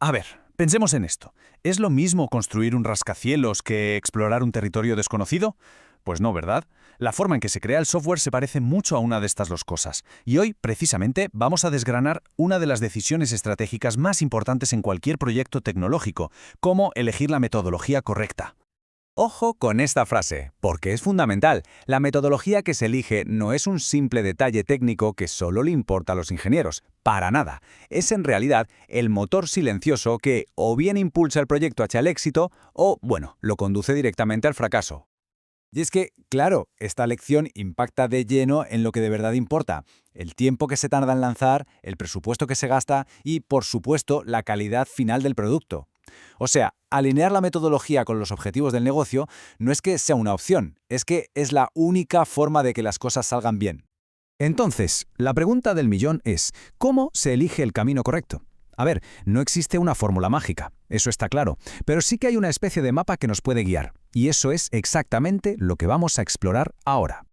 A ver, pensemos en esto. ¿Es lo mismo construir un rascacielos que explorar un territorio desconocido? Pues no, ¿verdad? La forma en que se crea el software se parece mucho a una de estas dos cosas. Y hoy, precisamente, vamos a desgranar una de las decisiones estratégicas más importantes en cualquier proyecto tecnológico: cómo elegir la metodología correcta. Ojo con esta frase, porque es fundamental. La metodología que se elige no es un simple detalle técnico que solo le importa a los ingenieros. Para nada. Es en realidad el motor silencioso que o bien impulsa el proyecto hacia el éxito o, bueno, lo conduce directamente al fracaso. Y es que, claro, esta lección impacta de lleno en lo que de verdad importa: el tiempo que se tarda en lanzar, el presupuesto que se gasta y, por supuesto, la calidad final del producto. O sea, alinear la metodología con los objetivos del negocio no es que sea una opción, es que es la única forma de que las cosas salgan bien. Entonces, la pregunta del millón es: ¿cómo se elige el camino correcto? A ver, no existe una fórmula mágica, eso está claro, pero sí que hay una especie de mapa que nos puede guiar, y eso es exactamente lo que vamos a explorar ahora.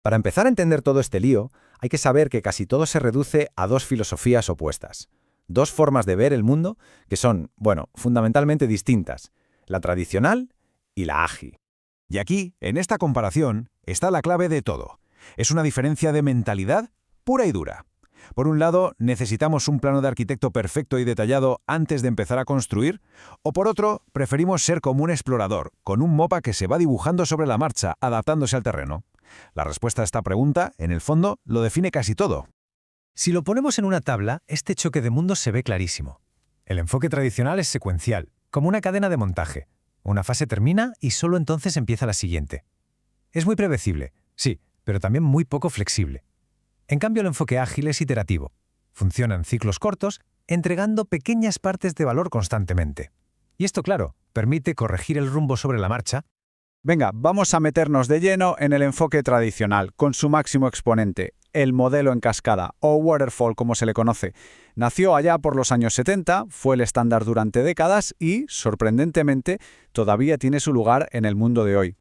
Para empezar a entender todo este lío, hay que saber que casi todo se reduce a dos filosofías opuestas. Dos formas de ver el mundo que son, bueno, fundamentalmente distintas: la tradicional y la ágil. Y aquí, en esta comparación, está la clave de todo. Es una diferencia de mentalidad pura y dura. Por un lado, necesitamos un plano de arquitecto perfecto y detallado antes de empezar a construir, o por otro, preferimos ser como un explorador, con un mapa que se va dibujando sobre la marcha, adaptándose al terreno. La respuesta a esta pregunta, en el fondo, lo define casi todo. Si lo ponemos en una tabla, este choque de mundos se ve clarísimo. El enfoque tradicional es secuencial, como una cadena de montaje. Una fase termina y solo entonces empieza la siguiente. Es muy predecible, sí, pero también muy poco flexible. En cambio, el enfoque ágil es iterativo. Funciona en ciclos cortos, entregando pequeñas partes de valor constantemente. Y esto, claro, permite corregir el rumbo sobre la marcha. Venga, vamos a meternos de lleno en el enfoque tradicional, con su máximo exponente, el modelo en cascada, o waterfall como se le conoce. Nació allá por los años 70, fue el estándar durante décadas y, sorprendentemente, todavía tiene su lugar en el mundo de hoy.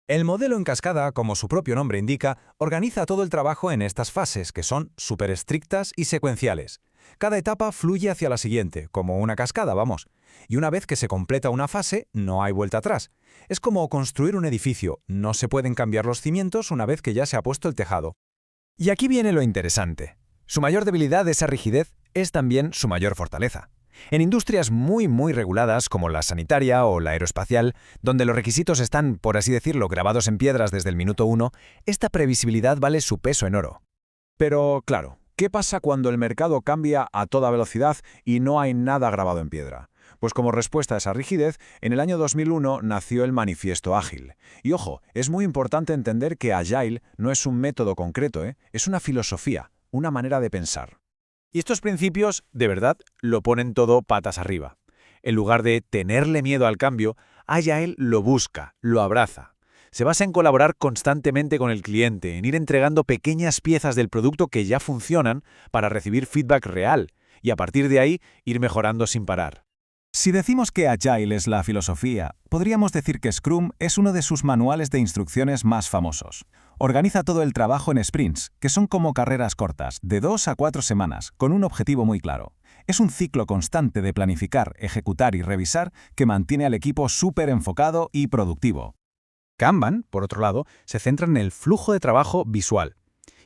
El modelo en cascada, como su propio nombre indica, organiza todo el trabajo en estas fases, que son súper estrictas y secuenciales. Cada etapa fluye hacia la siguiente, como una cascada, vamos. Y una vez que se completa una fase, no hay vuelta atrás. Es como construir un edificio, no se pueden cambiar los cimientos una vez que ya se ha puesto el tejado. Y aquí viene lo interesante. Su mayor debilidad, esa rigidez, es también su mayor fortaleza. En industrias muy reguladas como la sanitaria o la aeroespacial, donde los requisitos están, por así decirlo, grabados en piedras desde el minuto uno, esta previsibilidad vale su peso en oro. Pero, claro, ¿qué pasa cuando el mercado cambia a toda velocidad y no hay nada grabado en piedra? Pues como respuesta a esa rigidez, en el año 2001 nació el Manifiesto Ágil. Y ojo, es muy importante entender que Agile no es un método concreto, es una filosofía, una manera de pensar. Y estos principios, de verdad, lo ponen todo patas arriba. En lugar de tenerle miedo al cambio, Agile lo busca, lo abraza. Se basa en colaborar constantemente con el cliente, en ir entregando pequeñas piezas del producto que ya funcionan para recibir feedback real, y a partir de ahí ir mejorando sin parar. Si decimos que Agile es la filosofía, podríamos decir que Scrum es uno de sus manuales de instrucciones más famosos. Organiza todo el trabajo en sprints, que son como carreras cortas, de 2 a 4 semanas, con un objetivo muy claro. Es un ciclo constante de planificar, ejecutar y revisar que mantiene al equipo súper enfocado y productivo. Kanban, por otro lado, se centra en el flujo de trabajo visual.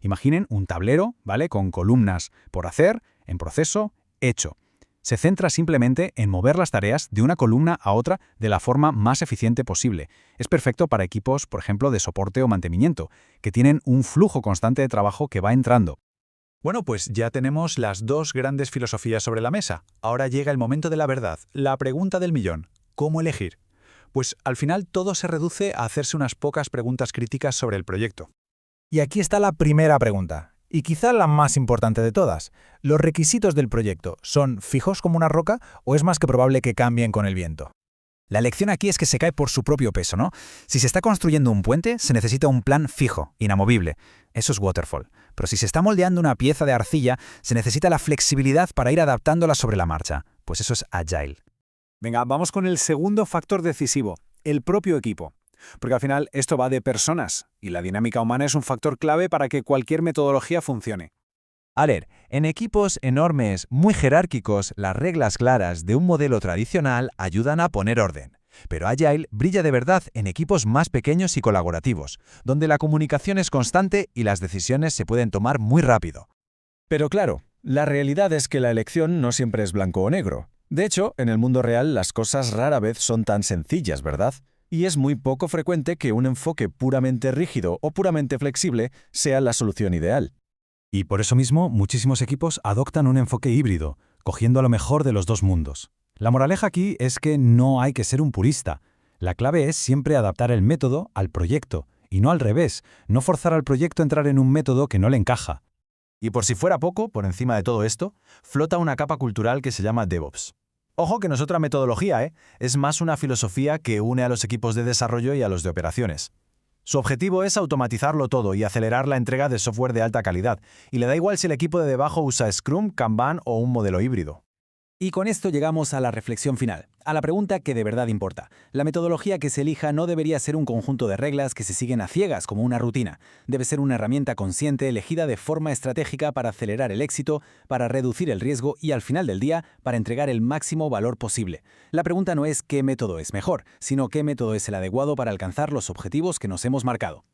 Imaginen un tablero, ¿vale?, con columnas por hacer, en proceso, hecho. Se centra simplemente en mover las tareas de una columna a otra de la forma más eficiente posible. Es perfecto para equipos, por ejemplo, de soporte o mantenimiento, que tienen un flujo constante de trabajo que va entrando. Bueno, pues ya tenemos las dos grandes filosofías sobre la mesa. Ahora llega el momento de la verdad, la pregunta del millón. ¿Cómo elegir? Pues al final todo se reduce a hacerse unas pocas preguntas críticas sobre el proyecto. Y aquí está la primera pregunta, y quizá la más importante de todas. ¿Los requisitos del proyecto son fijos como una roca o es más que probable que cambien con el viento? La lección aquí es que se cae por su propio peso, ¿no? Si se está construyendo un puente, se necesita un plan fijo, inamovible. Eso es waterfall. Pero si se está moldeando una pieza de arcilla, se necesita la flexibilidad para ir adaptándola sobre la marcha. Pues eso es agile. Venga, vamos con el segundo factor decisivo, el propio equipo. Porque al final esto va de personas, y la dinámica humana es un factor clave para que cualquier metodología funcione. A ver, en equipos enormes, muy jerárquicos, las reglas claras de un modelo tradicional ayudan a poner orden. Pero Agile brilla de verdad en equipos más pequeños y colaborativos, donde la comunicación es constante y las decisiones se pueden tomar muy rápido. Pero claro, la realidad es que la elección no siempre es blanco o negro. De hecho, en el mundo real las cosas rara vez son tan sencillas, ¿verdad? Y es muy poco frecuente que un enfoque puramente rígido o puramente flexible sea la solución ideal. Y por eso mismo, muchísimos equipos adoptan un enfoque híbrido, cogiendo lo mejor de los dos mundos. La moraleja aquí es que no hay que ser un purista. La clave es siempre adaptar el método al proyecto, y no al revés, no forzar al proyecto a entrar en un método que no le encaja. Y por si fuera poco, por encima de todo esto, flota una capa cultural que se llama DevOps. Ojo que no es otra metodología, ¿eh? Es más una filosofía que une a los equipos de desarrollo y a los de operaciones. Su objetivo es automatizarlo todo y acelerar la entrega de software de alta calidad, y le da igual si el equipo de debajo usa Scrum, Kanban o un modelo híbrido. Y con esto llegamos a la reflexión final, a la pregunta que de verdad importa. La metodología que se elija no debería ser un conjunto de reglas que se siguen a ciegas como una rutina. Debe ser una herramienta consciente elegida de forma estratégica para acelerar el éxito, para reducir el riesgo y al final del día para entregar el máximo valor posible. La pregunta no es qué método es mejor, sino qué método es el adecuado para alcanzar los objetivos que nos hemos marcado.